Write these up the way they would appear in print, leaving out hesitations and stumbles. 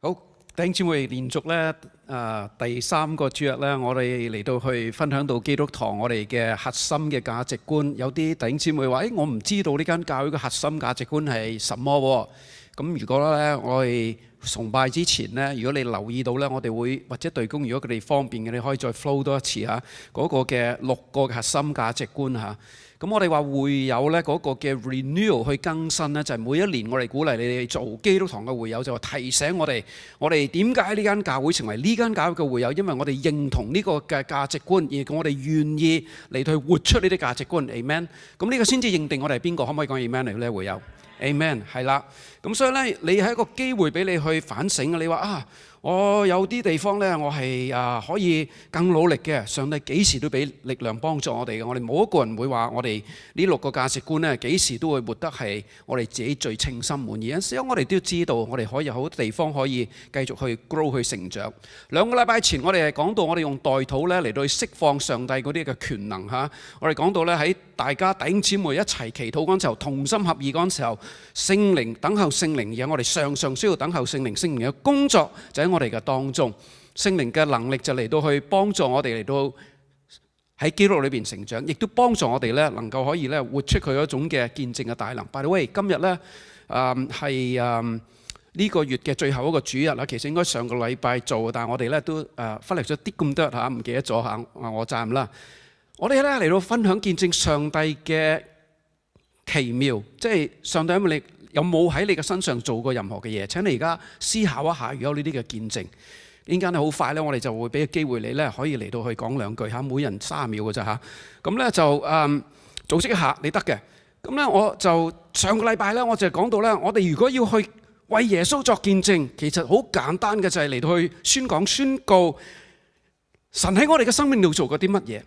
好，弟兄姊妹，連續咧第3個主日咧，我哋嚟到去分享到基督堂我哋嘅核心嘅價值觀。有啲弟兄姊妹話：我唔知道呢間教會嘅核心價值觀係什麼喎？咁如果咧我哋崇拜之前咧，如果你留意到咧，我哋會或者隊工，如果佢哋方便嘅，你可以再 flow 多一次嚇嗰個嘅6個核心價值觀嚇。咁我哋話會友咧嗰個嘅 renewal 去更新咧，就係每一年我哋鼓勵你哋做基督堂嘅會友，就話提醒我哋點解呢間教會成為呢間教會嘅會友，因為我哋認同呢個嘅價值觀，而我哋願意嚟去活出呢啲價值觀。Amen。咁呢個先至認定我哋係邊個，可唔可以講 Amen 嚟咧？會友 Amen 係啦。咁所以咧，你係一個機會俾你去反省。你話我有啲地方咧，我係可以更努力嘅。上帝幾時都俾力量幫助我哋嘅。我哋冇一個人會話我哋呢6個價值觀咧，幾時都會活得係我哋自己最稱心滿意。有時我哋都知道，我哋可以有好多地方可以繼續去 grow 去成長。2個禮拜前我哋係講到，我哋用代禱咧嚟到去釋放上帝嗰啲嘅權能嚇。我哋講到咧喺大家弟兄姊妹一齊祈禱嗰陣時候，同心合意嗰陣時候，聖靈等候聖靈，而我哋常常需要等候聖靈。聖靈嘅工作就喺我哋嘅當中，聖靈嘅能力就嚟到去幫助我哋嚟到喺基督裏邊成長，亦都幫助我哋咧能夠可以咧活出佢嗰種嘅見證嘅大能。By the way，今日咧係呢個月嘅最後一個主日啦，其實應該上個禮拜做，但係我哋咧都忽略咗啲咁多嚇，唔記得咗嚇，我責任啦。我哋咧嚟到分享見證上帝嘅奇妙，即係上帝有冇喺你嘅身上做過任何嘅嘢？請你而家思考一下，如果有呢啲嘅見證，陣間好快咧，我哋就會俾個機會你咧，可以嚟到去講2句嚇，每人30秒嘅咋嚇。咁咧就組織一下，你得嘅。咁咧我就上個禮拜咧，我就講到咧，我哋如果要去為耶穌作見證，其實好簡單嘅就係嚟到去宣告神喺我哋嘅生命度做過啲乜嘢，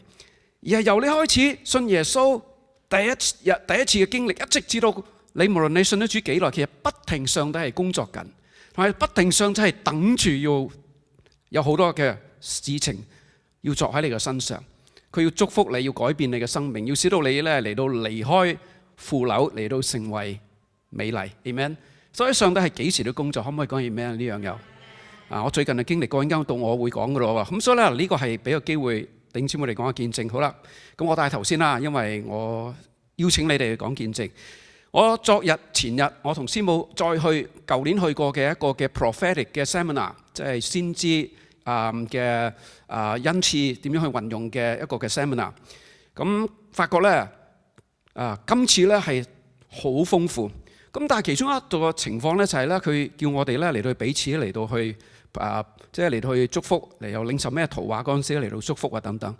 而係由你開始信耶穌第一次嘅經歷，一直至到你無論你信咗主幾耐，其實不停上帝係工作緊，同埋不停上帝係等住要有好多嘅事情要作喺你嘅身上。佢要祝福你，要改變你嘅生命，要使到你咧嚟到離開腐朽，嚟到成為美麗。Amen。所以上帝係幾時都工作，可唔可以講 Amen 呢樣有？我最近嘅經歷過，陣間到我會講噶咯喎。咁所以咧呢個係俾個機會弟兄姊妹嚟講下見證。好啦，咁我帶頭先啦，因為我邀請你哋去講見證。我昨日前日，我同師母再去舊年去過嘅一個嘅 prophetic 嘅 seminar， 即係先知嘅恩賜點樣去運用嘅一個嘅 seminar。咁發覺咧今次咧係好豐富。咁但係其中一個情況咧就係咧，佢叫我哋咧嚟到彼此嚟到去即係嚟到去祝福，嚟又領受咩圖畫嗰陣時嚟到祝福啊等等。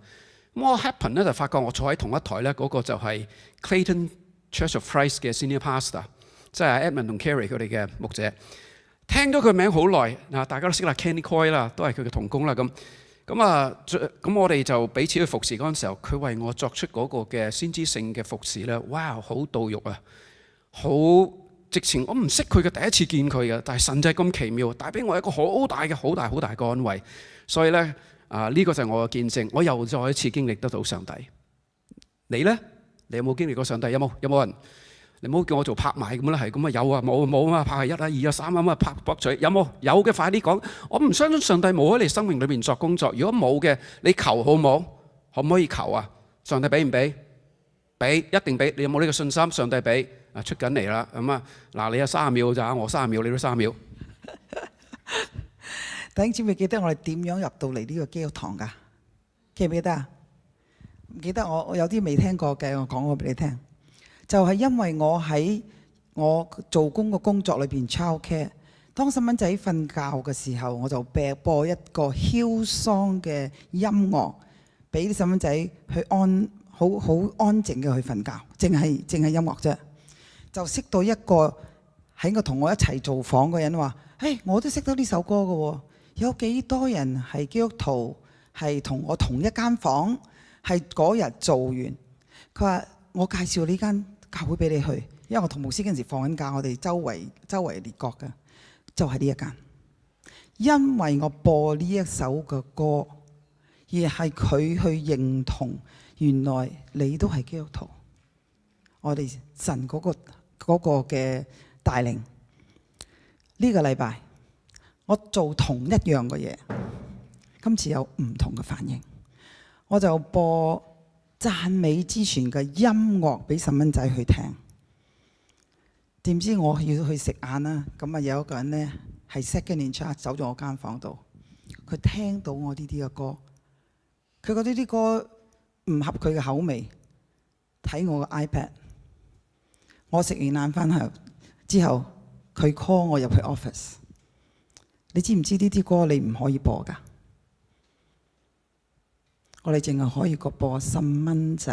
咁我 happen 咧就發覺我坐喺同一台咧，嗰個就係 Clayton Church of Christ 嘅 Senior Pastor， 即係 Edmund 同 Carrie 佢哋嘅牧者。聽咗佢名好耐嗱，大家都識啦 Kenny Coy 啦，都係佢嘅同工啦咁。咁我哋就彼此去服侍嗰陣時候，佢為我作出嗰個嘅先知性嘅服侍咧，哇！好到肉啊，好直情我唔識佢嘅，第一次見佢嘅，但係神就係咁奇妙，帶俾我一個好大嘅安慰。所以咧呢個就係我嘅見證，我又再一次經歷得到上帝。你咧？你有冇經歷過上帝？有冇人？你唔好叫我做拍賣咁啦，係咁啊，有啊，冇啊，拍係1啊、2啊、3啊，拍博取有冇？有嘅快啲講。我唔相信上帝冇喺你生命裏邊作工作。如果冇嘅，你求好冇？可唔可以求啊？上帝俾唔俾？俾，一定俾。你有冇呢個信心？上帝俾出緊嚟啦。咁啊嗱，你有30秒咋？我30秒，你都30秒。弟兄姊妹記得我哋點樣入到嚟呢個基督堂㗎？記唔記得啊？唔記得，我有啲未聽過嘅，我講過俾你聽。就係因為我喺我做工嘅工作裏邊 childcare， 當細蚊仔瞓覺嘅時候，我就播一個 Hillsong 嘅音樂，俾啲細蚊仔去好安靜嘅去瞓覺，淨係音樂啫。就識到一個喺同我一齊做房嘅人話：我都識得呢首歌嘅喎。有幾多人係基督徒，係同我同一間房，係嗰日做完。佢話：我介紹呢間教會俾你去，因為我同牧師嗰陣時放緊假，我哋周圍列國嘅，就係呢一間。因為我播呢一首嘅歌，而係佢去認同，原來你都係基督徒。我哋神嗰個嘅帶領，呢個禮拜我做同一樣嘅嘢，今次有唔同嘅反應。我就播讚美之泉嘅音樂俾細蚊仔去聽。點知我要去食晏啦，咁啊有一個人呢，係 second in charge 走咗我間房度，佢聽到我呢啲嘅歌，佢覺得呢啲歌唔合佢嘅口味，睇我嘅 iPad。我食完晏翻後之後，佢 call 我入去 office。你知唔知呢啲歌你唔可以播㗎？我哋淨係可以播細蚊仔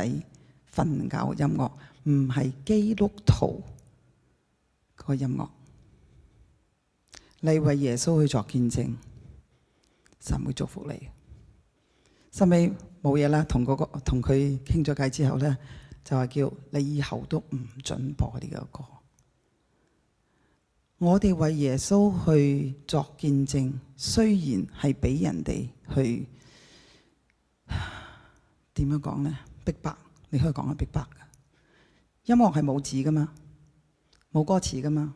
瞓覺音樂，唔係基督徒個音樂。你為耶穌去作見證，神會祝福你。後尾冇嘢啦，同佢傾咗偈之後呢，就話叫你以後都唔准播呢個歌。我哋為耶穌去作見證，雖然係俾人哋去點樣講呢？逼迫，你可以講係逼迫㗎。音樂係冇字噶嘛，冇歌詞噶嘛，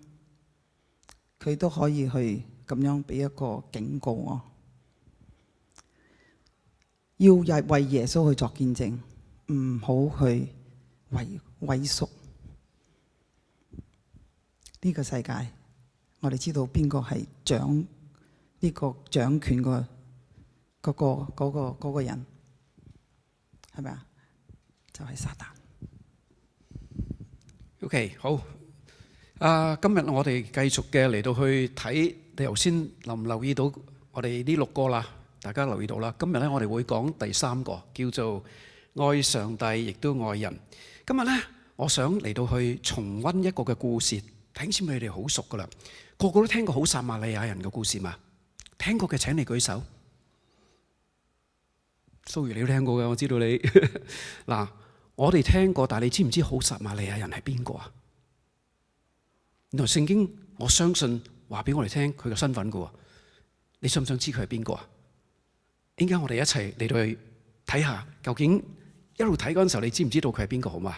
佢都可以去咁樣俾一個警告我，要為耶穌去作見證，唔好去畏縮呢個世界。我哋知道邊個係掌呢個掌權嗰個人，係咪啊？就係撒旦。OK， 好。今日我哋繼續嘅嚟到去睇，你頭先留唔留意到我哋呢6個啦？大家留意到啦。今日咧，我哋會講第3個，叫做愛上帝，亦都愛人。今日咧，我想嚟到去重溫一個嘅故事，聽先，你哋好熟噶啦，個個都聽過好撒瑪利亞人嘅故事嘛？聽過嘅請你舉手。蘇如你都聽過嘅，我知道你。嗱，我哋聽過，但係你知唔知好撒瑪利亞人係邊個啊？原來聖經我相信話俾我哋聽佢嘅身份嘅，你想唔想知佢係邊個啊？應該我哋一齊嚟到去睇下，究竟一路睇嗰陣時候，你知唔知道佢係邊個好嘛？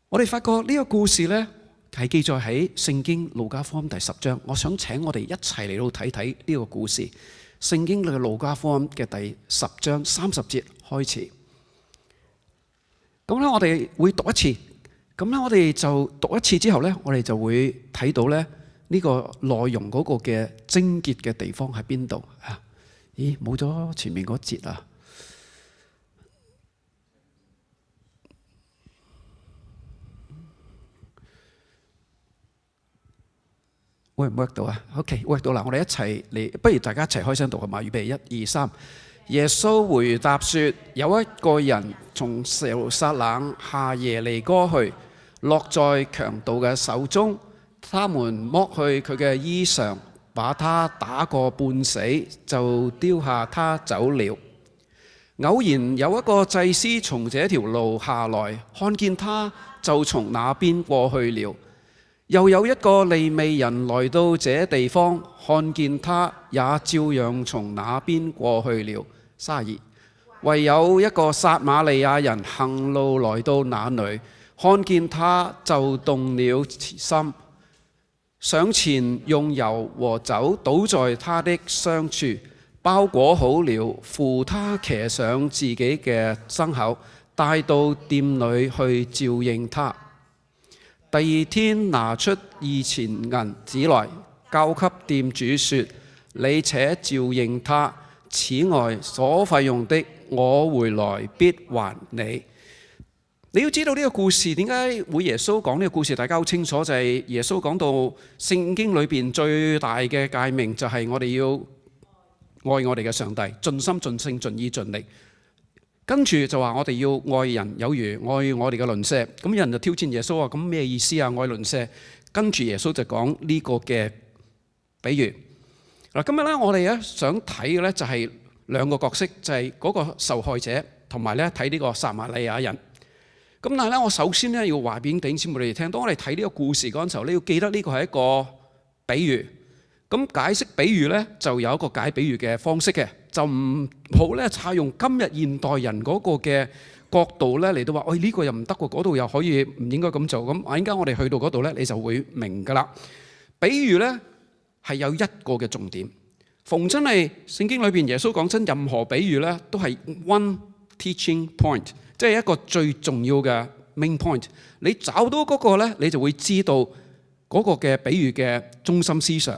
我哋發覺呢個故事呢，係記載喺聖經路加福音第10章。我想請我哋一齊嚟到睇睇呢個故事。聖經嘅路加福音嘅第10章30節開始。咁咧，我哋會讀一次。咁咧，我哋就讀一次之後咧，我哋就會睇到咧呢個內容嗰個嘅癥結嘅地方喺邊度啊？咦，冇咗前面嗰節啊！work 唔 work 到啊 ？OK，work 到啦！我哋一齊嚟，不如大家一齊開聲讀好嘛？預備1、2、3。耶穌回答說：有一個人從耶路撒冷下耶利哥去，落在強盜嘅手中，他們剝去佢嘅衣裳，把他打個半死，就丟下他走了。偶然有一個祭司從這條路下來，看見他，就從那邊過去了。又有一個利未人來到這地方，看見他，也照樣從那邊過去了。32，唯有一個撒瑪利亞人行路來到那裏，看見他，就動了慈心，上前用油和酒倒在他的傷處，包裹好了，扶他騎上自己嘅牲口，帶到店裏去照應他。第二天拿出2錢銀子來，交給店主說：你且照應他，此外所費用的，我回來必還你。你要知道呢個故事點解會耶穌講呢個故事，大家好清楚，就係耶穌講到聖經裏邊最大嘅誡命就係我哋要愛我哋嘅上帝，盡心盡性盡意盡力。跟住就話我哋要愛人有如愛我哋嘅鄰舍。咁有人就挑戰耶穌話：咁咩意思啊？愛鄰舍。跟住耶穌就講呢個嘅比喻。嗱，今日咧我哋咧想睇嘅咧就係兩個角色，就係嗰個受害者同埋咧睇呢個撒瑪利亞人。咁但係咧，我首先咧要話俾弟兄姊妹你哋聽，當我哋睇呢個故事嗰陣時候，你要記得呢個係一個比喻。咁解釋比喻咧就有一個解比喻嘅方式嘅，就唔好咧採用今日現代人嗰個嘅角度咧嚟到話，喂，呢個又唔得喎，嗰度又可以唔應該咁做。咁陣間我哋去到嗰度咧，你就會明㗎啦。比喻咧係有一個嘅重點。逢真係聖經裏邊耶穌講真任何比喻咧，都係 one teaching point， 即係一個最重要嘅 main point。你找到嗰個咧，你就會知道嗰個嘅比喻嘅中心思想。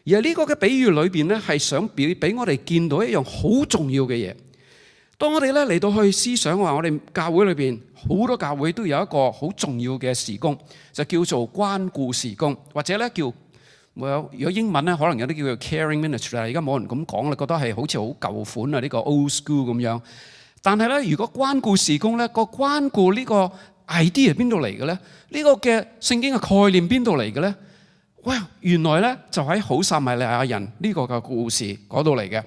而係呢個嘅比喻裏邊咧，係想俾我哋見到一樣好重要嘅嘢。當我哋咧嚟到去思想話，我哋教會裏邊好多教會都有一個好重要嘅事工，就叫做關顧事工，或者咧叫如果英文咧可能有啲叫做 caring ministry， 而家冇人咁講啦，覺得係好似好舊款啊，呢個 old school 咁樣。但係咧，如果關顧事工咧，個關顧呢個 idea 邊度嚟嘅咧？呢個嘅聖經嘅概念邊度嚟嘅咧？哇！原來咧就喺好撒瑪利亞人呢個嘅故事嗰度嚟嘅。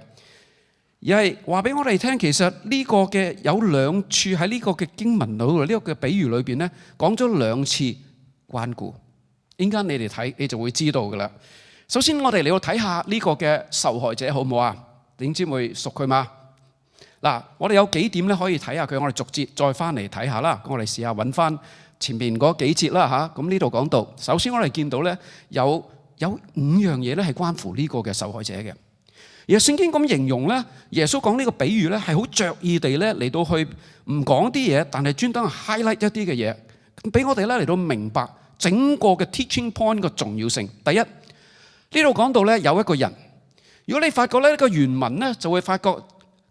而係話俾我哋聽，其實呢個嘅有兩處喺呢個嘅經文度，呢個嘅比喻裏邊咧，講咗兩次關顧。陣間你哋睇，你就會知道噶啦。首先，我哋嚟到睇下呢個嘅受害者好唔好啊？點知會熟佢嘛？嗱，我哋有幾點咧可以睇下佢，我哋逐節再翻嚟睇下啦。我哋試下揾翻前面嗰幾節啦嚇。咁呢度講到，首先我哋見到咧有5樣嘢咧係關乎呢個嘅受害者嘅。而聖經咁形容咧，耶穌講呢個比喻咧係好着意地咧嚟到去唔講啲嘢，但係專登 highlight 一啲嘅嘢，俾我哋咧嚟到明白整個嘅 teaching point 嘅重要性。第一，呢度講到咧有一個人，如果你發覺咧呢個原文咧就會發覺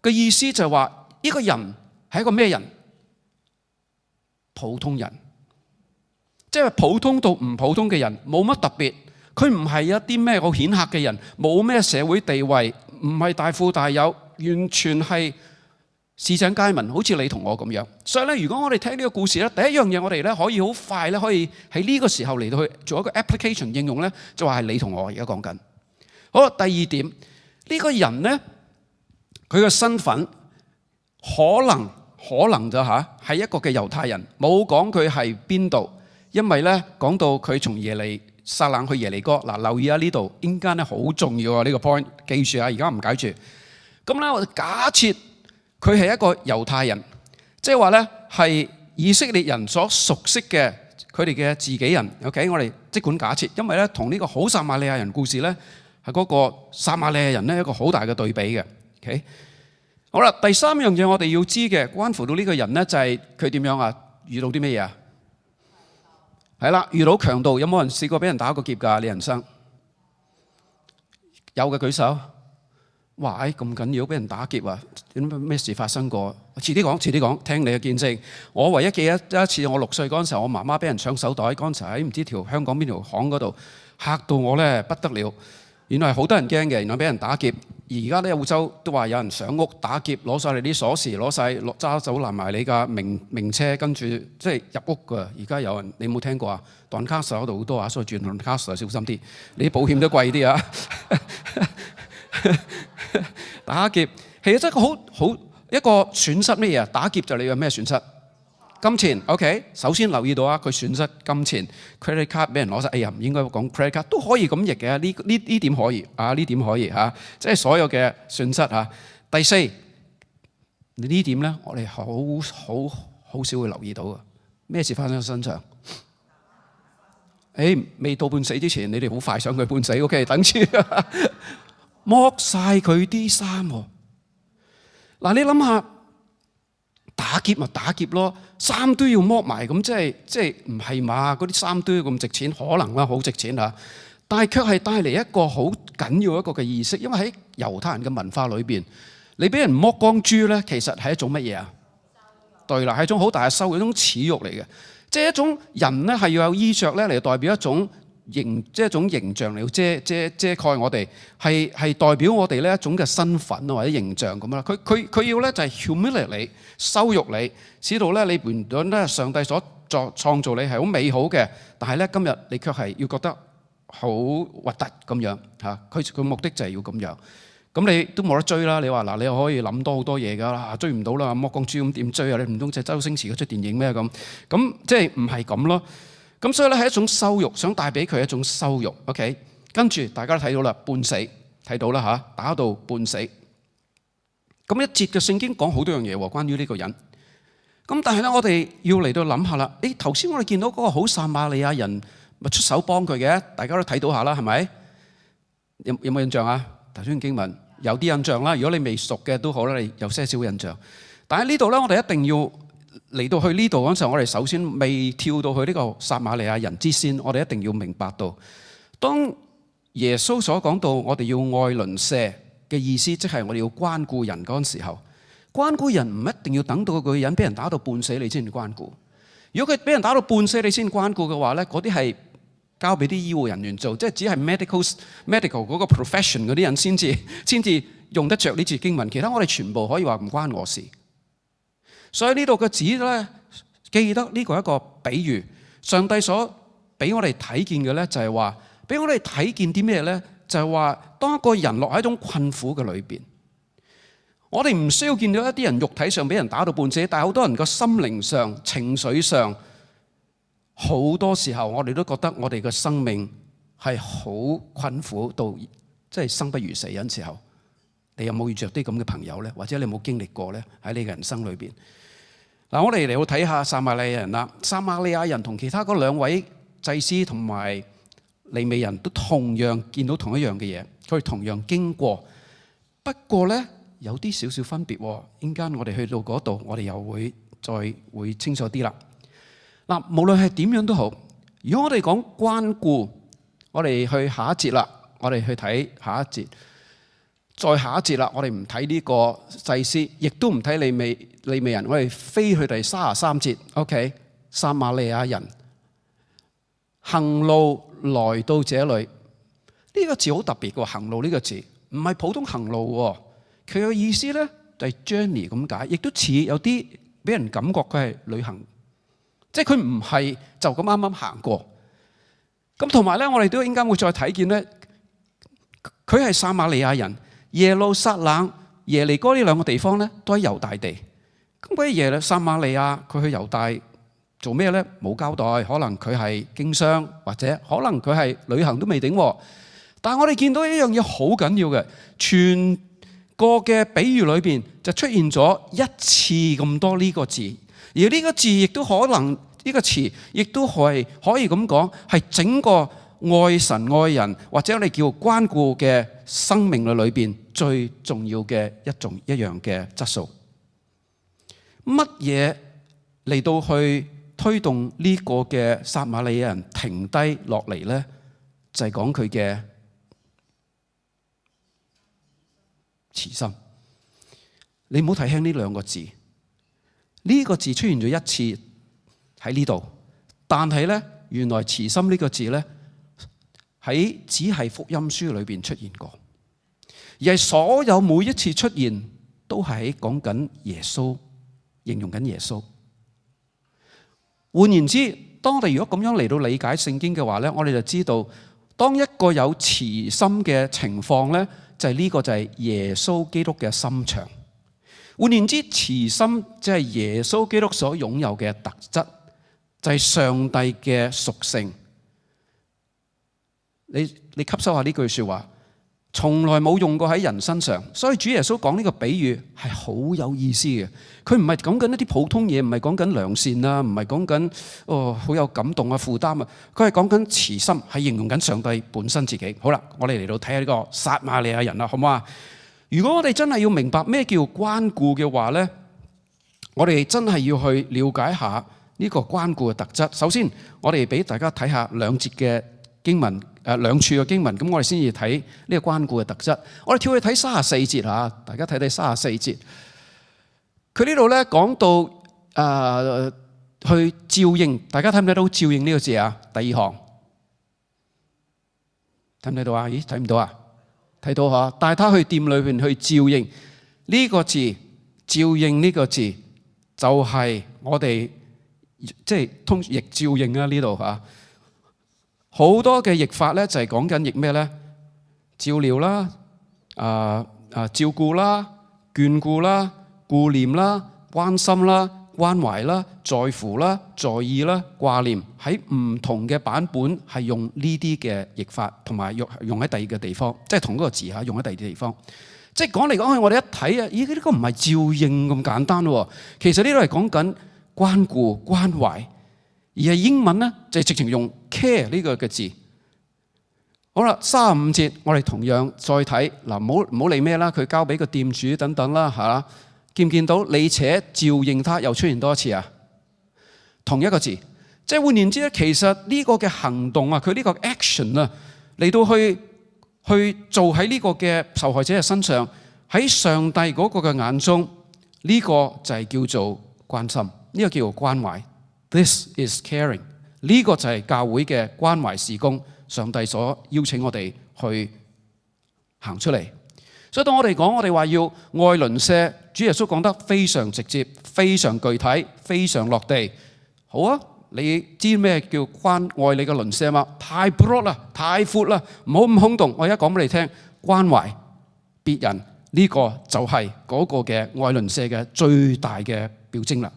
嘅意思就係話呢個人係一個咩人？普通人，即係普通到唔普通嘅人，冇乜特別。佢唔係一啲咩好顯赫嘅人，冇咩社會地位，唔係大富大有，完全係市井街民，好似你同我咁樣。所以咧，如果我哋聽呢個故事咧，第一樣嘢我哋咧可以好快咧，可以喺呢個時候嚟到去做一個 application 應用咧，就話係你同我而家講緊。好啦，第二點，呢個人咧，佢嘅身份可能就係一個嘅猶太人，冇講佢係邊度，因為咧講到佢從耶利撒冷去耶利哥。嗱，留意下呢度，應間咧好重要啊！呢個 point 記住啊，而家唔解住。咁咧，我哋假設佢係一個猶太人，即係話咧係以色列人所熟悉嘅佢哋嘅自己人。OK， 我哋即管假設，因為咧同呢個好撒瑪利亞人故事咧係嗰個撒瑪利亞人咧一個好大嘅對比嘅。OK， 好啦，第三樣嘢我哋要知嘅，關乎到呢個人咧就係佢點樣啊？遇到啲咩嘢啊？係啦，遇到強盜。有冇人試過俾人打過劫㗎？你人生有嘅舉手。哇！咁緊要俾人打劫啊？咩事發生過？遲啲講，聽你嘅見證。我唯一記得一次，我6歲嗰陣時候，我媽媽俾人搶手袋，嗰陣時喺唔知香港邊條巷嗰度，嚇到我咧不得了。原來係好多人驚嘅，原來俾人打劫。而家咧澳洲都話有人上屋打劫，攞晒你啲鎖匙，攞晒揸走攬埋你架名車，跟住即係入屋㗎。而家有人，你有冇聽過啊？Doncaster嗰度好多啊，所以轉 Doncaster 小心啲。你啲保險都貴啲啊！打劫其實真係好一個損失咩嘢啊？打劫就你有咩損失？金錢。OK， 首先留意到啊，佢損失金錢 ，credit card 俾人攞晒。哎呀，唔應該講 credit card 都可以咁譯嘅。呢點可以啊？呢點可以嚇？即係所有嘅損失嚇。第四呢點咧，我哋好少會留意到嘅。咩事發生喺身上？未到半死之前，你哋好快想佢半死。OK， 等住剝晒佢啲衫喎。嗱，你諗下。打劫咪打劫咯，衫都要剝埋，咁即係唔係嘛？嗰啲衫都要咁值錢，可能啦，好值錢嚇，但係卻係帶嚟一個好緊要一個嘅意識，因為喺猶太人嘅文化裏邊，你俾人剝光豬咧，其實係一種乜嘢啊？對啦，係一種好大嘅羞辱，一種恥辱嚟嘅，即係一種人咧係要有衣着咧嚟代表一種即係一種形象嚟遮蓋我哋，係代表我哋呢一種嘅身份或者形象咁啦。佢要咧就係 humiliate你，羞辱你，使到咧你原本咧上帝所創造你係好美好嘅，但係咧今日你卻係要覺得好核突咁樣嚇。佢目的就係要咁樣。咁你都冇得追啦。你話嗱，你又可以諗多好多嘢㗎啦，追唔到啦，剝光豬咁點追啊？你唔通就周星馳嗰出電影咩咁？咁即係唔係咁咯？咁所以咧係一種羞辱，想帶俾佢一種羞辱。OK， 跟住大家都睇到啦，半死睇到啦嚇，打到半死。咁一節嘅聖經講好多樣嘢喎，關於呢個人。咁但係咧，我哋要嚟到諗下啦。頭先我哋見到嗰個好撒瑪利亞人咪出手幫佢嘅，大家都睇到下啦，係咪？有冇印象啊？頭先經文有啲印象啦，如果你未熟嘅都好啦，你有些少印象。但係呢度咧，我哋一定要嚟到去呢度嗰陣時候，我哋首先未跳到去呢個撒瑪利亞人之先，我哋一定要明白到，當耶穌所講到我哋要愛鄰舍嘅意思，即係我哋要關顧人嗰陣時候，關顧人唔一定要等到個人俾人打到半死你先至關顧。如果佢俾人打到半死你先關顧嘅話咧，嗰啲係交俾啲醫護人員做，即係只係 medical 嗰個 profession 嗰啲人先至用得着呢節經文，其他我哋全部可以話唔關我事。所以呢度嘅指咧，記得呢個係一個比喻，上帝所俾我哋睇見嘅咧，就係話俾我哋睇見啲咩咧？就係話當一個人落喺一種困苦嘅裏邊，我哋唔需要見到一啲人肉體上俾人打到半死，但係好多人個心靈上、情緒上，好多時候我哋都覺得我哋嘅生命係好困苦到即係生不如死嘅時候。你有冇遇着啲咁嘅朋友咧？或者你有冇經歷過咧？喺你嘅人生裏邊嗱，我哋嚟到睇下撒瑪利亞人啦。撒瑪利亞人同其他嗰兩位祭司同埋利未人都同樣見到同一樣嘅嘢，佢哋同樣經過，不過咧有啲少少分別。陣間我哋去到嗰度，我哋又會再會清楚啲啦。嗱，無論係點樣都好，如果我哋講關顧，我哋去下一節啦，我哋去睇下一節。再下一節啦，我哋唔睇呢個祭司，亦都唔睇利未人，我哋飛去第33節。OK， 撒瑪利亞人行路來到這裏，呢個字好特別嘅。行路呢個字唔係普通行路，佢嘅意思咧就係 journey 咁解，亦都似有啲俾人感覺佢係旅行，即係佢唔係就咁啱啱行過。咁同埋咧，我哋都應該會再睇見咧，佢係撒瑪利亞人。耶路撒冷、耶利哥呢兩個地方咧，都喺猶大地。咁嗰啲撒瑪利亞，佢去猶大做咩咧？冇交代，可能佢係經商，或者可能佢係旅行都未定。但係我哋見到一樣嘢好緊要嘅，全個嘅比喻裏邊就出現咗一次咁多呢個字，而呢個字亦都可能呢個詞，亦都係可以咁講，係整個愛神愛人或者我哋叫關顧嘅生命嘅裏邊最重要嘅一樣嘅質素。乜嘢嚟到去推動呢個嘅撒瑪利亞人停低落嚟咧？就係講佢嘅慈心。你唔好睇輕呢兩個字，呢個字出現咗一次喺呢度，但係咧原來慈心呢個字咧，喺只係福音書裏邊出現過，而係所有每一次出現都係喺講緊耶穌，形容緊耶穌。換言之，當我哋如果咁樣嚟到理解聖經嘅話咧，我哋就知道，當一個有慈心嘅情況咧，就係呢個就係耶穌基督嘅心腸。換言之，慈心即係耶穌基督所擁有嘅特質，就係上帝嘅屬性。你吸收下呢句說話，從來冇用過喺人身上，所以主耶穌講呢個比喻係好有意思嘅。佢唔係講緊一啲普通嘢，唔係講緊良善啊，唔係講緊好有感動啊、負擔啊，佢係講緊慈心，係形容緊上帝本身自己。好啦，我哋嚟到睇下呢個撒瑪利亞人啦，好唔好啊？如果我哋真係要明白咩叫關顧嘅話咧，我哋真係要去了解下呢個關顧嘅特質。首先，我哋俾大家睇下兩節嘅經文。兩處嘅經文，咁我哋先至睇呢個關顧嘅特質。我哋跳去睇34節嚇，大家睇睇34節。佢呢度咧講到去照應，大家睇唔睇到照應呢個字啊？第二行睇唔睇到啊？咦，睇唔到啊？睇到嚇，帶他去店裏邊去照應呢個字，照應呢個字就係我哋即係通譯照應啊呢度嚇。好多嘅譯法咧就係講緊譯咩咧？照料啦，照顧啦，眷顧啦，顧念啦，關心啦，關懷啦，在乎啦，在意啦，掛念。喺唔同嘅版本係用呢啲嘅譯法，同埋用喺第二個地方，即係同嗰個字嚇用喺第二啲地方。即係講嚟講去，我哋一睇啊，咦？呢個唔係照應咁簡單喎。其實呢度係講緊關顧、關懷。而係英文咧，就係直情用 care 呢個嘅字，好啦，35節我哋同樣再睇嗱，唔好理咩啦，佢交俾個店主等等啦嚇，見唔見到？你且照應他，又出現多一次啊，同一個字，即係換言之咧，其實呢個嘅行動啊，佢呢個 action 啊，嚟到去做喺呢個嘅受害者嘅身上，喺上帝嗰個嘅眼中，呢個就係叫做關心，呢個叫做關懷。This is caring， 呢個就係教會嘅關懷事工。上帝所邀請我哋去行出嚟，所以當我哋講，我哋話要愛鄰舍，主耶穌講得非常直接、非常具體、非常落地。好啊，你知咩叫關愛你嘅鄰舍嘛？太 broad 啦，太闊啦，唔好咁空洞。我而家講俾你聽，關懷別人呢個就係嗰個嘅愛鄰舍嘅最大嘅表徵啦。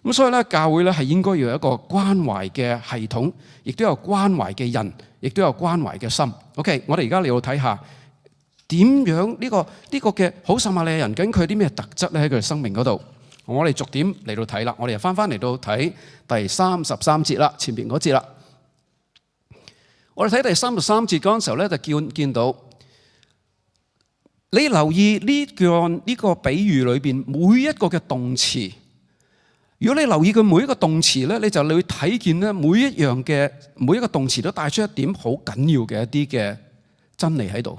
咁所以咧，教會咧係應該要有一個關懷嘅系統，亦都有關懷嘅人，亦都有關懷嘅心。OK， 我哋而家嚟到睇下點樣呢個嘅好撒瑪利亞人，究竟佢有啲咩特質咧喺佢嘅生命嗰度？我哋逐點嚟到睇啦。我哋又翻嚟到睇第33節啦，前邊嗰節啦。我哋睇第33節嗰陣時候咧，就見到你留意呢個比喻裏邊每一個嘅動詞。如果你留意佢每一個動詞咧，你會睇見咧每一個動詞都帶出一點好緊要嘅一啲嘅真理喺度。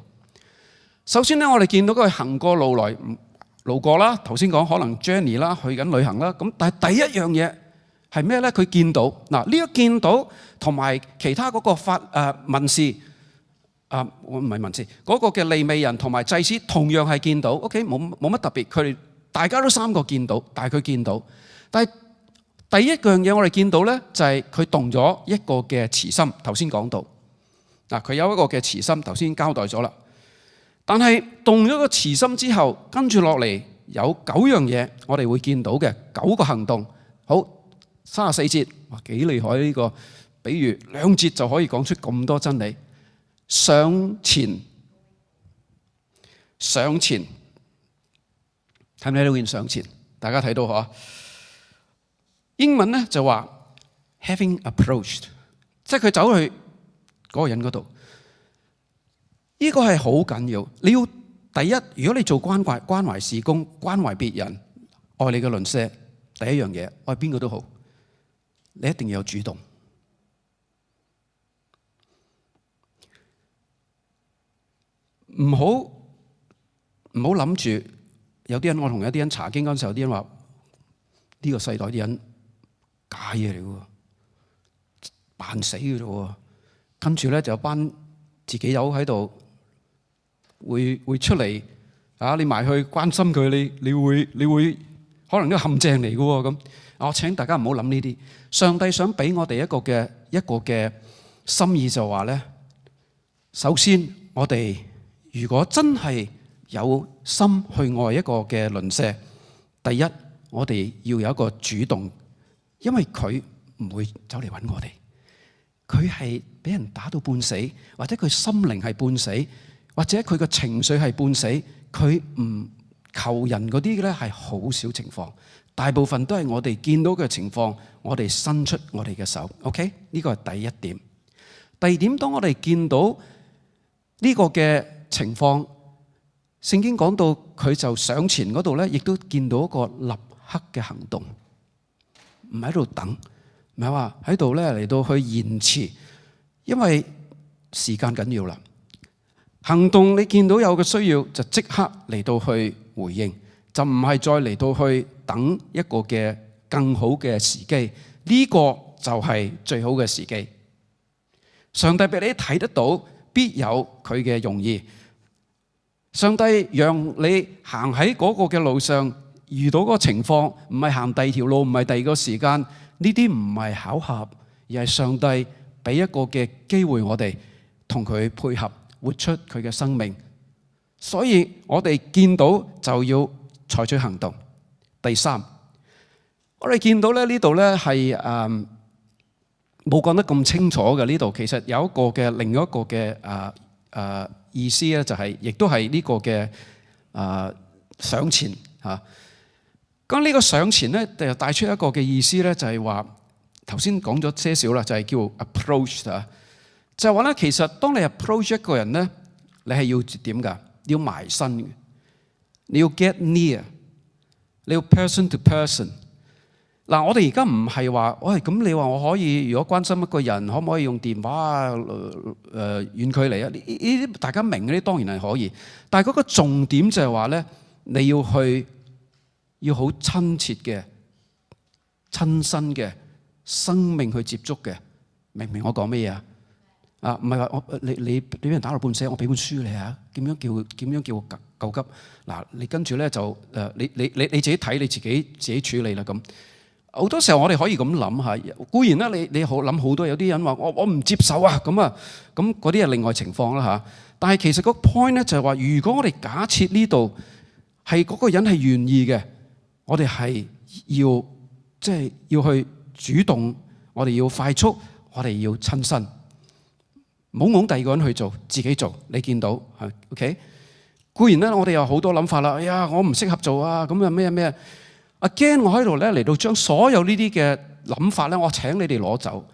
首先咧，我哋見到佢行過路過啦，頭先講可能 Jenny 啦，去緊旅行啦。咁但係第一樣嘢係咩咧？佢見到嗱，呢個見到同埋其他嗰個文士我唔係文士嗰個嘅利未人同埋祭司同樣係見到。OK， 冇乜特別，佢哋大家都三個見到，但係佢見到。但係第一樣嘢我哋見到咧，就係佢動咗一個嘅慈心。頭先講到嗱，佢有一個嘅慈心，頭先交代咗啦。但係動咗個慈心之後，跟住落嚟有9樣嘢，我哋會見到嘅9個行動。好，34節，哇，幾厲害呢個比喻，2節就可以講出咁多真理。上前，睇唔睇到件上前？大家睇到嗬？英文咧就話 having approached， 即係佢走去嗰個人嗰度。呢個係好緊要。你要第一，如果你做關懷事工、關懷別人、愛你嘅鄰舍，第一樣嘢愛邊個都好，你一定要有主動。唔好諗住有啲人，我同有啲人查經嗰陣時候，有啲人話呢個世代啲人假嘢嚟嘅喎，扮死嘅啫喎，跟住咧就有班自己友喺度會出嚟啊！你埋去關心佢，你會可能都陷阱嚟嘅喎咁。我請大家唔好諗呢啲。上帝想俾我哋一個嘅心意就話咧，首先我哋如果真係有心去愛一個嘅鄰舍，第一我哋要有一個主動。因為佢唔會走嚟揾我哋，佢係俾人打到半死，或者佢心靈係半死，或者佢個情緒係半死，佢唔求人嗰啲咧係好少情況，大部分都係我哋見到嘅情況，我哋伸出我哋嘅手。OK， 呢個係第一點。第二點，當我哋見到呢個嘅情況，聖經講到佢就上前嗰度咧，亦都見到一個立刻嘅行動。唔喺度等，唔係話喺度咧嚟到去延遲，因為時間緊要啦。行動你見到有個需要，就即刻嚟到去回應，就唔係再嚟到去等一個嘅更好嘅時機。呢個就係最好嘅時機。上帝俾你睇得到，必有佢嘅用意。上帝讓你行喺嗰個嘅路上，遇到嗰個情況，唔係行第二條路，唔係第二個時間，呢啲唔係巧合，而係上帝俾一個嘅機會我哋同佢配合，活出佢嘅生命。所以我哋見到就要採取行動。第三，我哋見到咧呢度咧係冇講得咁清楚嘅。呢度其實有一個嘅另一個嘅意思咧，就係亦都係呢個嘅上前嚇。咁呢個上前咧，就帶出一個嘅意思咧，就係話頭先講咗些少啦，就係叫 approach 啊，就係話咧，其實當你 approach 一個人咧，你係要點㗎？要埋身嘅，你要 get near， 你要 person to person。嗱，我哋而家唔係話，喂，咁你話我可以，如果關心一個人，可唔可以用電話啊？遠距離啊？呢啲大家明嗰啲當然係可以，但係嗰個重點就係話咧，你要好親切嘅、親身嘅生命去接觸嘅，明唔明我講乜嘢啊？啊，唔係話你俾人打到半死，我俾本書你啊？點樣叫我救急？嗱，你跟住咧就你自己睇，你自己處理啦咁。好多時候我哋可以咁諗下，固然啦，你好諗好多，有啲人話我唔接受啊，咁嗰啲係另外情況啦嚇。但係其實個 point 咧就係話，如果我哋假設呢度係嗰個人係願意嘅，我哋係要去主動，我哋要快速，我哋要親身，唔好㧬第二個人去做，自己做。你見到係 OK？ 固然咧，我哋有好多諗法啦。哎呀，我唔適合做啊，咁啊咩？Again， 我喺度咧嚟到將所有呢啲嘅諗法咧，我請你哋攞走。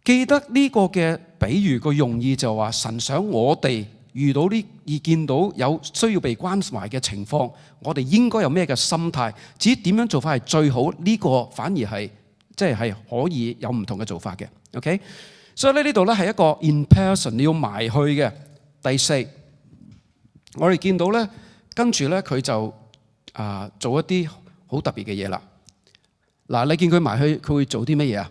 記得呢個嘅比喻個用意就話，神想我哋遇到呢而見到有需要被關懷嘅情況，我哋應該有咩嘅心態？至於點樣做法係最好，呢個反而係係可以有唔同嘅做法嘅。OK， 所以咧呢度咧係一個 in person 你要埋去嘅。第四，我哋見到咧跟住咧佢就做一啲好特別嘅嘢啦！嗱，你見佢埋去，佢會做啲乜嘢啊？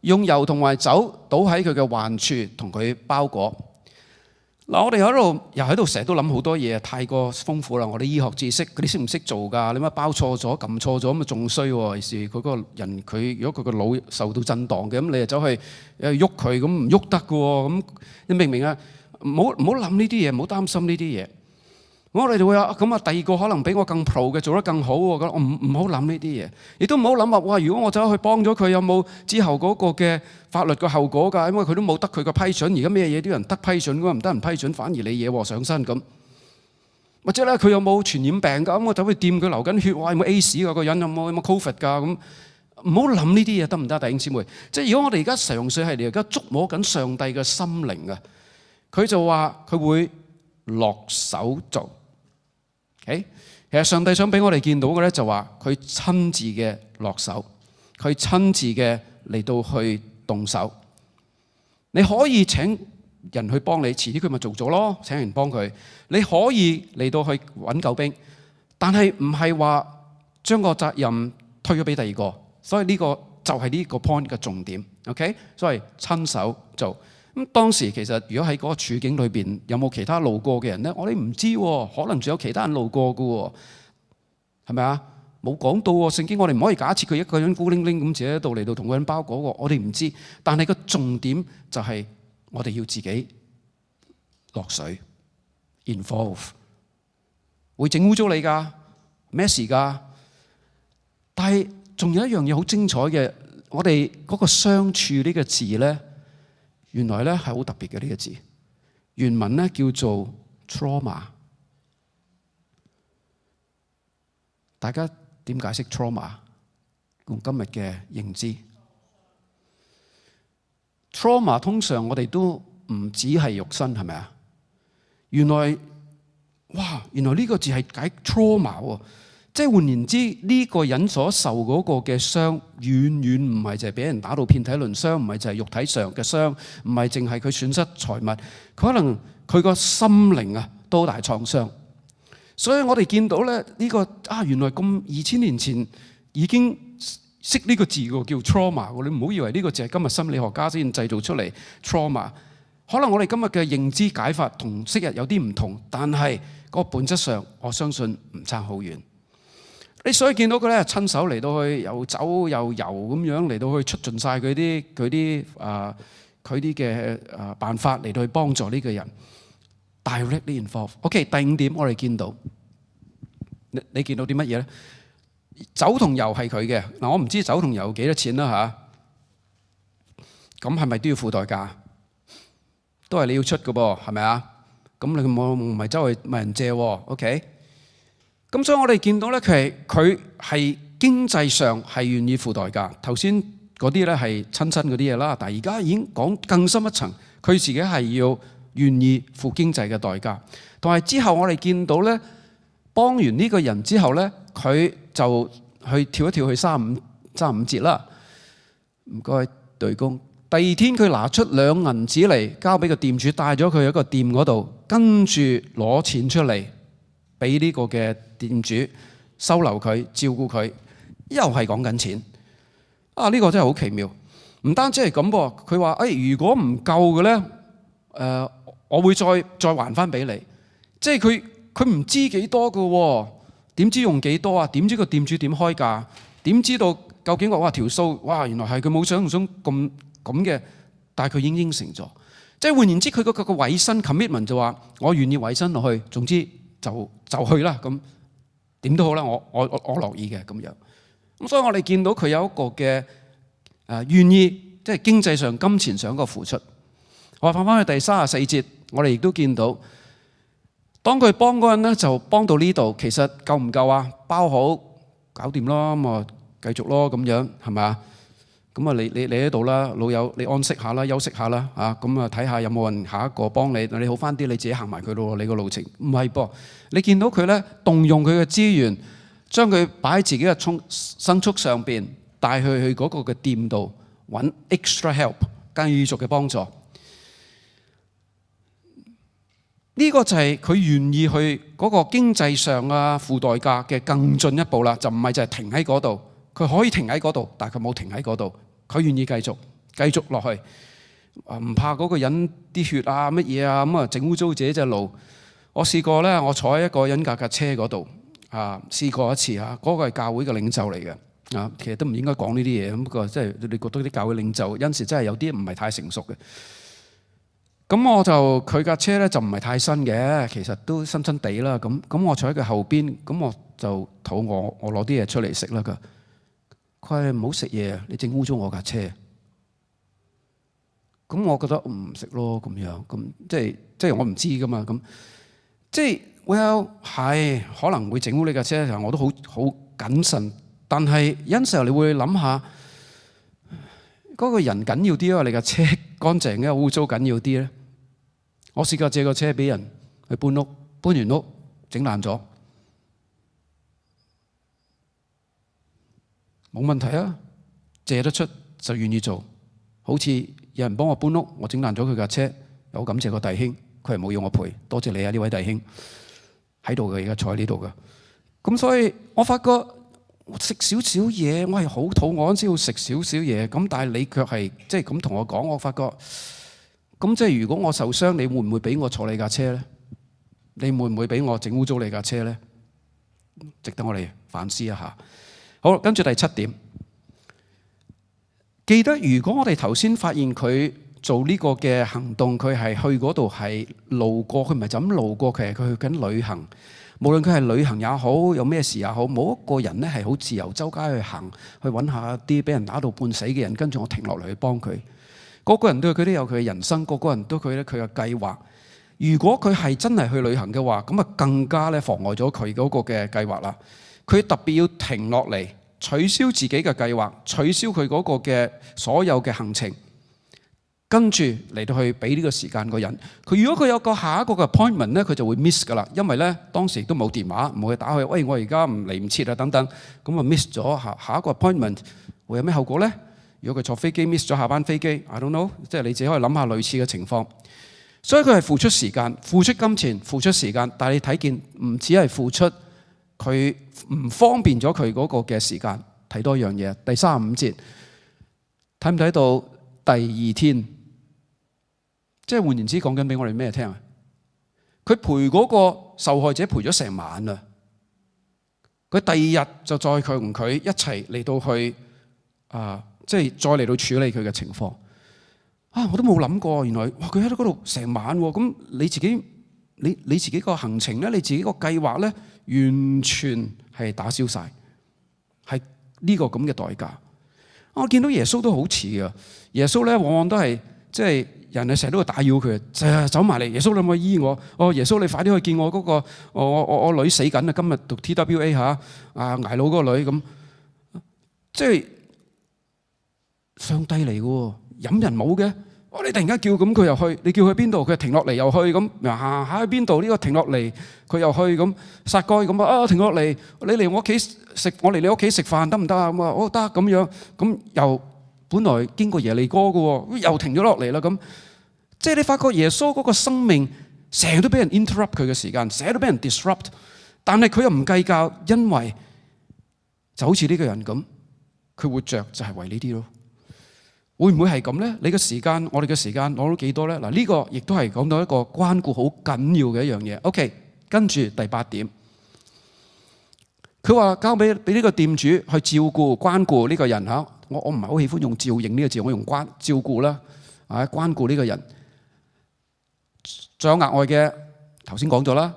用油同埋酒倒喺佢嘅患處，同佢包裹。嗱，我哋喺度成日都諗好多嘢，太過豐富啦！我哋醫學知識，佢哋識唔識做㗎？你乜包錯咗、撳錯咗咁啊，仲衰喎！於是嗰個人佢如果佢個腦受到震盪嘅，咁你就走去喐佢，咁唔喐得㗎喎！咁你明唔明啊？唔好諗呢啲嘢，唔好擔心呢啲嘢。我哋就會話咁啊，第二個可能比我更 pro 嘅做得更好喎。咁我唔好諗呢啲嘢，亦都唔好諗話哇！如果我走去幫咗佢，有冇之後嗰個嘅法律嘅後果㗎？因為佢都冇得佢個批准。而家咩嘢都有人得批准㗎，唔得人批准，反而你惹禍上身咁。或者咧，佢有冇傳染病㗎？咁我走去掂佢流緊血，哇！有冇 AIDS 㗎？個人有冇 COVID 㗎？咁唔好諗呢啲嘢得唔得，弟兄姊妹？即係如果我哋而家嘗試係而家觸摸緊上帝嘅心靈啊，佢就話佢會落手做。其實上帝想俾我哋見到嘅咧，就話佢親自嘅落手，佢親自嘅嚟到去動手。你可以請人去幫你，遲啲佢咪做咗咯，請人幫佢。你可以嚟到去揾救兵，但係唔係話將個責任推咗俾第二個。所以呢個就係呢個 point 嘅重點。OK， 所以親手做。咁當時其實如果喺嗰個處境裏邊有冇其他路過嘅人咧？我哋唔知喎，可能仲有其他人路過嘅喎，係咪啊？冇講到喎，聖經我哋唔可以假設佢一個人孤零零咁自己喺度嚟到同個人包裹喎，我哋唔知。但係個重點就係我哋要自己落水 involve， 會整污糟你㗎，咩事㗎？但係仲有一樣嘢好精彩嘅，我哋嗰個相處呢個字咧。原來咧係好特別嘅呢個字，原文咧叫做 trauma。大家點解釋 trauma？ 用今日嘅認知 ，trauma 通常我哋都唔止係肉身，係咪啊？原來呢個字係解 trauma 喎。即係換言之，呢個人所受嗰個嘅傷，遠遠唔係就係俾人打到遍體鱗傷，唔係就係肉體上嘅傷，唔係淨係佢損失財物，佢可能佢個心靈啊都好大創傷。所以我哋見到咧呢個原來咁2000年前已經識呢個字嘅，叫 trauma。你唔好以為呢個字係今日心理學家先製造出嚟 trauma。可能我哋今日嘅認知解法同昔日有啲唔同，但係個本質上我相信唔差好遠。你所以見到佢咧，親手嚟到去又酒又油咁樣嚟到去出盡晒佢啲嘅辦法嚟到去幫助呢個人 directly involve。OK， 第5點我哋見到，你見到啲乜嘢咧？酒同油係佢嘅嗱，我唔知酒同油幾多錢啦嚇。咁係咪都要付代價？都係你要出嘅噃，係咪啊？咁你唔係周圍問人借喎 ？OK。咁所以我哋見到咧，佢係經濟上係願意付代價。頭先嗰啲咧係親嗰啲嘢啦。但係而家已經講更深一層，佢自己係要願意付經濟嘅代價。同埋之後我哋見到咧，幫完呢個人之後咧，佢就去跳一跳去35節啦。唔該，對公。第二天佢拿出2銀子嚟交俾個店主，帶咗佢喺個店嗰度，跟住攞錢出嚟俾呢個嘅店主收留佢、照顧佢，又係講緊錢。呢個真係好奇妙。唔單止係咁噃，佢話：如果唔夠嘅咧，我會再還翻俾你。即係佢唔知幾多嘅喎，點知用幾多啊？點知個店主點開價？點知道究竟話條數？原來係佢冇想象中咁嘅，但係佢已經應承咗。即係換言之，佢個委身 commitment 就話：我願意委身落去，總之就去啦。咁點都好啦，我樂意嘅咁樣。咁所以我哋見到佢有一個嘅願意，即係經濟上、金錢上個付出。我翻返去第34節，我哋亦都見到，當佢幫嗰人咧就幫到呢度，其實夠唔夠啊？包好搞掂咯，咁啊繼續咯，咁樣係咪啊？咁啊你喺度啦，老友你安息下啦，休息下啦，咁啊睇下有冇人下一個幫你，你好翻啲，你自己行埋佢咯，你個路程唔係噃。你見到佢咧動用佢嘅資源，將佢擺喺自己嘅牲畜上邊，帶佢去嗰個嘅店度揾 extra help， 繼續嘅幫助。呢個就係佢願意去嗰個經濟上付代價嘅更進一步啦，就唔係就係停喺嗰度。佢可以停喺嗰度，但係佢冇停喺嗰度。佢願意繼續落去，唔怕嗰個人啲血乜嘢咁啊，整污糟自己隻路。我試過咧，我坐喺一個人架車嗰度試過一次嗰個係教會嘅領袖嚟嘅其實都唔應該講呢啲嘢，咁不過即係你覺得啲教會領袖有陣時真係有啲唔係太成熟嘅。咁佢架車咧就唔係太新嘅，其實都新新地啦。咁我坐喺佢後邊，咁我就肚餓，我攞啲嘢出嚟食啦。佢話唔好食嘢啊！你整污糟我架車。咁我覺得唔食咯，咁樣咁即係我唔知噶嘛。咁即係 well 係可能會整污你架車，我都好謹慎。但係有時候你會諗下，嗰個人緊要啲啊，你架車乾淨嘅污糟緊要啲咧？我試過借個車俾人去搬屋，搬完屋整爛咗。冇問題啊，借得出就願意做。好似有人幫我搬屋，我整爛咗佢架車，有感謝個弟兄，佢係冇要我賠，多謝你啊呢位弟兄喺度嘅，而家坐喺呢度嘅。咁所以我發覺食少少嘢，我係好肚餓先要食少少嘢。咁但係你卻係即係咁同我講，我發覺咁即係如果我受傷，你會唔會俾我坐你架車咧？你會唔會俾我整污糟你架車咧？值得我哋反思一下。好，跟住第7點，記得如果我哋頭先發現佢做呢個嘅行動，佢係去嗰度係路過，佢唔係就咁路過，其實佢去緊旅行。無論佢係旅行也好，有咩事也好，冇一個人咧係好自由周街去行，去揾下啲俾人打到半死嘅人，跟住我停落嚟去幫佢。個個人都佢都有佢嘅人生，個個人都佢嘅計劃。如果佢係真係去旅行嘅話，咁啊更加咧妨礙咗佢嗰個嘅計劃啦。佢特別要停落嚟，取消自己嘅計劃，取消佢嗰個嘅所有嘅行程，跟住嚟到去俾呢個時間個人。佢如果佢有個下一個嘅 appointment 咧，佢就會 miss 噶啦，因為咧當時都冇電話，唔會打去，喂，我而家嚟唔切啊等等，咁啊 miss 咗下一個 appointment 會有咩後果咧？如果佢坐飛機 miss 咗下班飛機 ，I don't know， 即係你自己可以諗下類似嘅情況。所以佢係付出時間、付出金錢、付出時間，但係你睇見唔只係付出。佢唔方便咗佢嗰個嘅時間，睇多樣嘢。第35節睇唔睇到第2天？即係換言之講緊俾我哋咩聽啊？佢陪嗰個受害者陪咗成晚啦。佢第2日就再同佢一齊嚟到去即係再嚟到處理佢嘅情況。我都冇諗過，原來佢喺嗰度成晚喎。咁你自己個行程咧，你自己個計劃咧，完全係打消晒，係呢個咁嘅代價。我見到耶穌都好似㗎，耶穌咧往往都係即係人係成日都會打擾佢，成日走埋嚟。耶穌你可唔可以醫我？耶穌你快啲去見我嗰個我女死緊啊！今日讀 TWA 捱老嗰個女咁，即係上帝嚟嘅喎，飲人冇嘅。你突然間叫咁佢又去，你叫佢邊度佢停落嚟又去咁，行下去邊度呢個停落嚟佢又去咁，撒該咁啊停落嚟，你嚟我屋企食，我嚟你屋企食飯得唔得啊？咁啊，得咁樣，咁又本來經過耶利哥嘅喎，又停咗落嚟啦咁，即係你發覺耶穌嗰個生命成日都俾人 interrupt 佢嘅時間，成日都俾人 disrupt， 但係佢又唔計較，因為就好似呢個人咁，佢活着就係為呢啲咯。會唔會係咁呢？你嘅時間，我哋嘅時間攞到幾多呢？嗱，呢個亦都係講到一個關顧好緊要嘅一樣嘢。OK， 跟住第8點，佢話交俾呢個店主去照顧、關顧呢個人嚇。我唔係好喜歡用照應呢個字，我用照顧啦，關顧呢個人。仲有額外嘅，頭先講咗啦，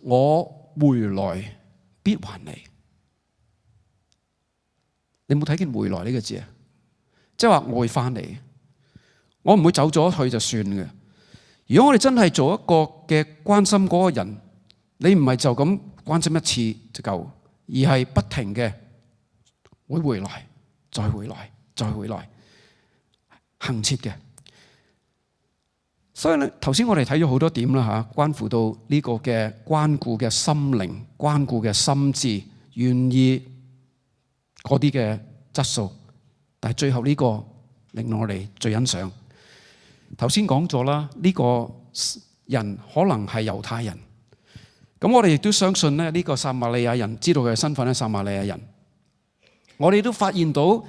我回來必還你。你有冇睇見回來呢個字啊？即係話我會翻嚟，我唔會走咗去就算嘅。如果我哋真係做一個嘅關心嗰個人，你唔係就咁關心一次就夠，而係不停嘅會回來，再回來，再回來，恆切嘅。所以咧，頭先我哋睇咗好多點啦嚇，關乎到呢個嘅關顧嘅心靈、關顧嘅心智、願意嗰啲嘅質素。但係最後呢個令我哋最欣賞。頭先講咗啦，呢個人可能係猶太人。咁我哋亦都相信咧，呢個撒瑪利亞人知道佢嘅身份係撒瑪利亞人。我哋都發現到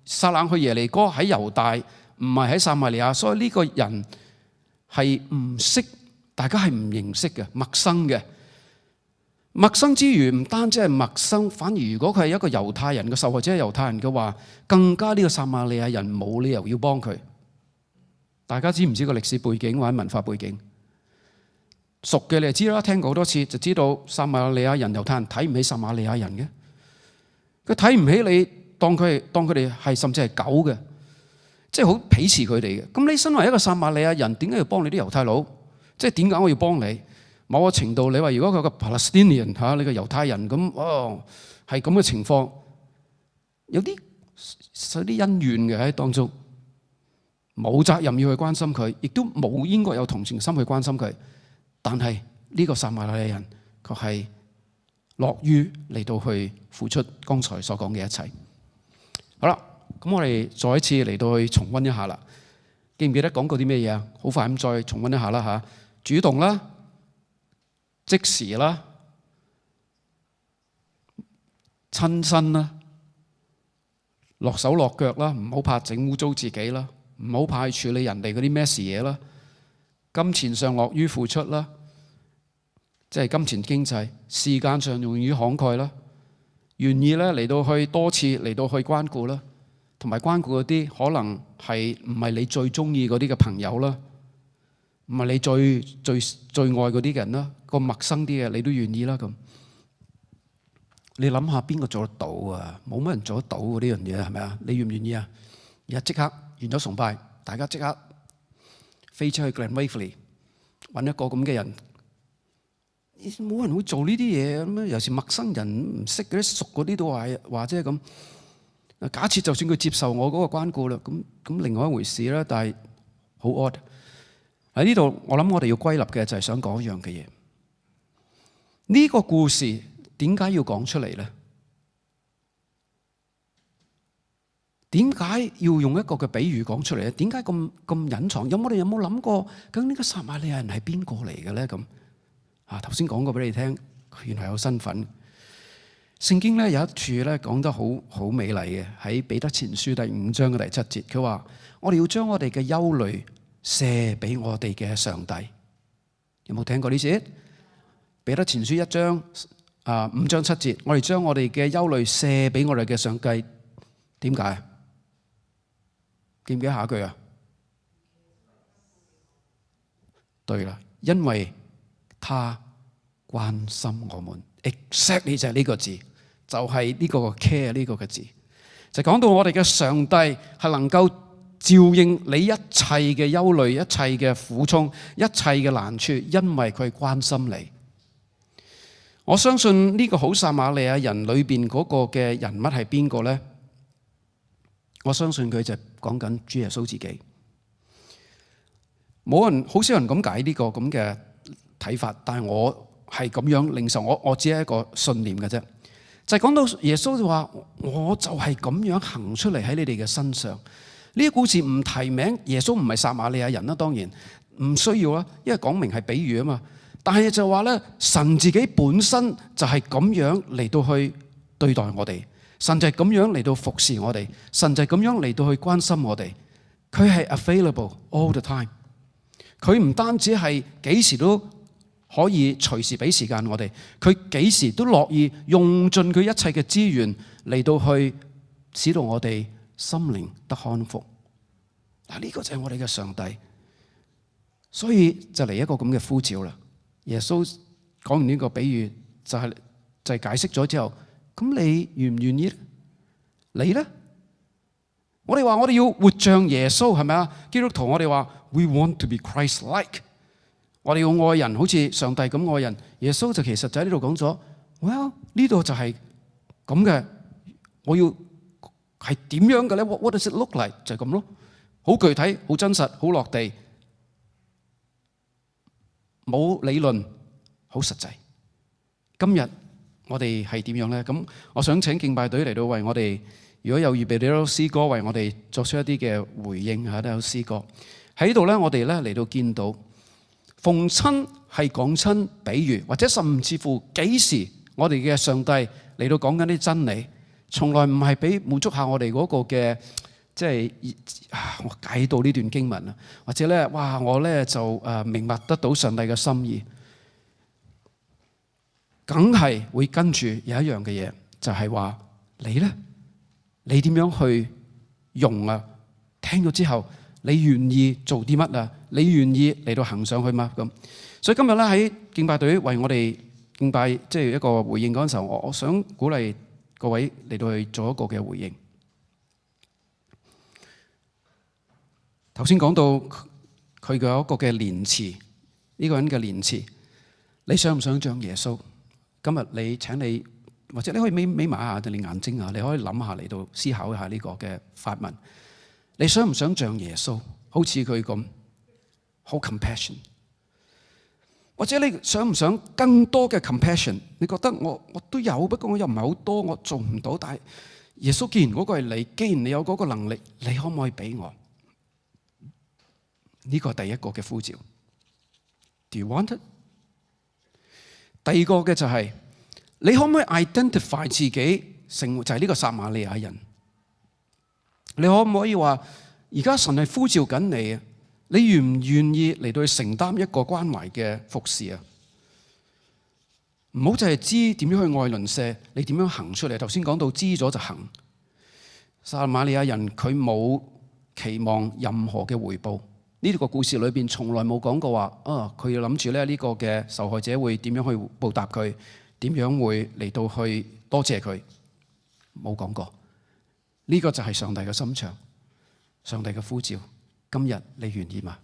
撒冷去耶利哥喺猶大，唔係喺撒瑪利亞，所以呢個人係唔識，大家係唔認識嘅，陌生嘅。陌生之餘，唔單止係陌生，反而如果佢係一個猶太人嘅受害者係猶太人嘅話，更加呢個撒瑪利亞人冇理由要幫佢。大家知唔知個歷史背景或者文化背景？熟嘅你就知啦，聽過好多次就知道撒瑪利亞人、猶太人睇唔起撒瑪利亞人嘅，佢睇唔起你，當佢哋係甚至係狗嘅，即係好鄙視佢哋嘅。咁你身為一個撒瑪利亞人，點解要幫你啲猶太佬？即係點解我要幫你？某個程度，你話如果佢個 Palestinian 嚇，你個猶太人咁，係咁嘅情況，有啲恩怨嘅喺當中，冇責任要去關心佢，亦都冇應該有同情心去關心佢。但係呢個撒瑪利亞人，佢係樂於嚟到去付出剛才所講嘅一切。好啦，咁我哋再一次嚟到去重溫一下啦。記唔記得講過啲咩嘢啊？好快咁再重溫一下啦嚇。主動啦。即時啦，親身啦，落手落腳啦，唔好怕整污糟自己啦，唔好怕去處理人哋嗰啲咩事嘢啦，金錢上樂於付出啦，即係金錢經濟，時間上用於慷慨啦，願意咧嚟到去多次嚟到去關顧啦，同埋關顧嗰啲可能係唔係你最中意嗰啲嘅朋友啦。唔係你最愛嗰啲嘅人啦，個陌生啲嘅你都願意啦咁。你諗下邊個做得到啊？冇乜人做得到呢樣嘢係咪啊？你願唔願意啊？而家即刻完咗崇拜，大家即刻飛出去 Glen Waverley 揾一個咁嘅人。冇人會做呢啲嘢咁啊！尤其是陌生人唔識嗰啲熟嗰啲都話啫咁。假設就算佢接受我嗰個關顧啦，咁另外一回事啦。但係好 odd。喺呢度，我諗我哋要歸納嘅就係想講一樣嘅嘢。呢個故事點解要講出嚟呢？點解要用一個嘅比喻講出嚟咧？點解咁隱藏？我哋有冇諗過究竟呢個撒瑪利亞人係邊個嚟嘅咧？咁頭先講過俾你聽，佢原來有身份。聖經咧有一處咧講得好美麗嘅，喺彼得前書第5章嘅第7節，佢話：我哋要將我哋嘅憂慮卸俾我哋嘅上帝。有冇聽過呢節？彼得前書5章7節，我哋將我哋嘅憂慮卸俾我哋嘅上帝。點解？記唔記得下一句啊？對啦，因為他關心我們。Exactly 就係呢個字，就係呢個 care 呢個嘅字，就講到我哋嘅上帝係能夠照應你一切嘅憂慮、一切嘅苦衷、一切嘅難處，因為佢關心你。我相信呢個好撒瑪利亞人裏邊嗰個嘅人物係邊個呢？我相信佢就講緊主耶穌自己。冇人，好少人咁解呢個咁嘅睇法，但係我係咁樣領受，我只係一個信念嘅啫。就係講到耶穌就話，我就係咁樣行出嚟喺你哋嘅身上。呢個故事唔提名耶穌唔係撒瑪利亞人啦，當然唔需要啦，因為講明係比喻啊嘛。但係就話咧，神自己本身就係咁樣嚟到去對待我哋，神就係咁樣嚟到服侍我哋，神就係咁樣嚟到去關心我哋。佢係 available all the time。佢唔單止係幾時都可以隨時俾時間我哋，佢幾時都樂意用盡佢一切嘅資源嚟到去使到我哋心靈得康復。嗱，呢個就係我哋嘅上帝，所以就嚟一個咁嘅呼召啦。耶穌講完呢個比喻，就係解釋咗之後，咁你願唔願意咧？你咧？我哋話我哋要活像耶穌，係咪啊？基督徒我哋話 We want to be Christ-like。我哋要愛人，好似上帝咁愛人。耶穌就其實就喺呢度講咗 ，Well 呢度就係咁嘅。我要係點樣嘅咧 ？What does it look like？就係咁咯，好具體、好真實、好落地，冇理論，好實際。今日我哋係點樣咧？咁我想請敬拜隊嚟到為我哋，如果有預備啲詩歌，為我哋作出一啲嘅回應嚇，都有詩歌喺呢度咧。我哋咧嚟到見到。逢親係講親比喻，或者甚至乎幾時我哋嘅上帝嚟到講緊啲真理，從來唔係俾滿足下我哋嗰個嘅，即係我解到呢段經文啊，或者咧哇我咧就明白得到上帝嘅心意，梗係會跟住有一樣嘅嘢，就係話你咧，你點樣去用啊？聽咗之後，你願意做啲乜啊？你願意嚟到行上去嗎？咁，所以今日咧喺敬拜隊為我哋敬拜，即係一個回應嗰陣時候，我想鼓勵各位嚟到去做一個嘅回應。頭先講到佢嘅一個嘅連詞，呢個人嘅連詞，你想唔想像耶穌？今日你請你，或者你可以眯埋下你眼睛啊，你可以諗下嚟到思考一下呢個嘅發問。你想唔想像耶穌？好似佢咁。好 compassion， 或者你想唔想更多嘅 compassion？ 你覺得我都有，不過我又唔係好多，我做唔到。但係耶穌既然嗰個係你，既然你有嗰個能力，你可唔可以俾我？呢個係第一個嘅呼召。Do you want it？ 第二個嘅就係你可唔可以 identify 自己成為就係呢個撒瑪利亞人？你可唔可以話而家神係呼召緊你啊？你願唔願意嚟到去承擔一個關懷嘅服侍啊？唔好就係知點樣去愛鄰舍，你點樣行出嚟？頭先講到知咗就行。撒瑪利亞人佢冇期望任何嘅回報。呢個故事裏邊從來冇講過話佢要諗住咧呢個嘅受害者會點樣去報答佢，點樣會嚟到去多謝佢，冇講過。呢個就係上帝嘅心腸，上帝嘅呼召。今日你願意嗎？